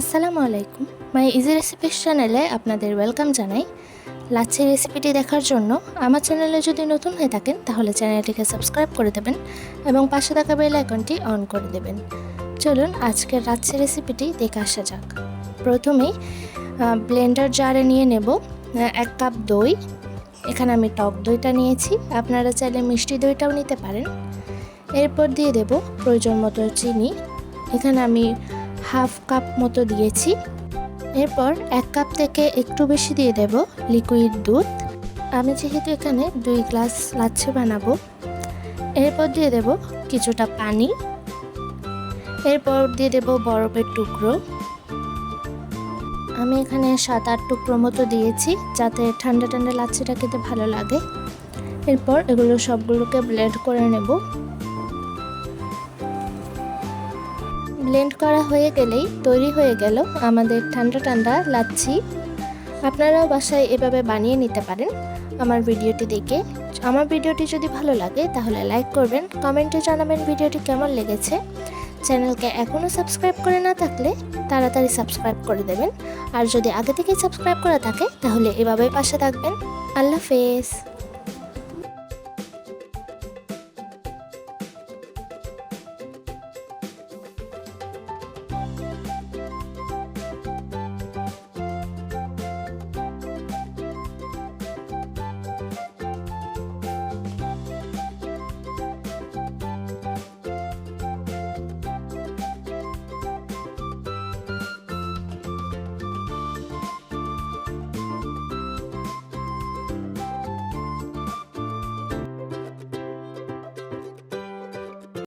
আসসালামু আলাইকুম। মাই easy recipes চ্যানেলে আপনাদের ওয়েলকাম জানাই। লাচ্ছি রেসিপিটি দেখার জন্য আমার চ্যানেলে যদি নতুন হয়ে থাকেন তাহলে চ্যানেলটিকে সাবস্ক্রাইব করে দেবেন এবং পাশে থাকা বেল আইকনটি অন করে দেবেন। চলুন আজকের লাচ্ছি রেসিপিটি দেখে আসা যাক। প্রথমেই ব্লেন্ডার জারে নিয়ে নেব 1 কাপ দই। এখানে আমি টক দইটা নিয়েছি, আপনারা চাইলে মিষ্টি দইটাও নিতে পারেন। এরপর দিয়ে দেব প্রয়োজন মতো চিনি, এখানে আমি হাফ কাপ মতো দিয়েছি। এরপর 1 কাপ থেকে একটু বেশি দিয়ে দেব লিকুইড দুধ। আমি যেহেতু এখানে 2 গ্লাস লাচ্ছি বানাবো। এরপর দিয়ে দেব কিছুটা পানি। এরপর দিয়ে দেব বরফের টুকরো। আমি এখানে 7-8 টুকরো মতো দিয়েছি যাতে ঠান্ডা ঠান্ডা লাচ্ছিটা খেতে ভালো লাগে। এরপর এগুলো সবগুলোকে ব্লেন্ড করে নেব। ব্লেন্ড করা হয়ে গেলেই তৈরি হয়ে গেল আমাদের ঠান্ডা ঠান্ডা লাচ্ছি। আপনারাও বাসায় এভাবে বানিয়ে নিতে পারেন আমার ভিডিওটি দেখে। আমার ভিডিওটি যদি ভালো লাগে তাহলে লাইক করবেন, কমেন্টে জানাবেন ভিডিওটি কেমন লেগেছে। চ্যানেলকে এখনও সাবস্ক্রাইব করে না থাকলে তাড়াতাড়ি সাবস্ক্রাইব করে দেবেন, আর যদি আগে থেকেই সাবস্ক্রাইব করা থাকে তাহলে এভাবেই পাশে থাকবেন। আল্লাহ হাফেজ।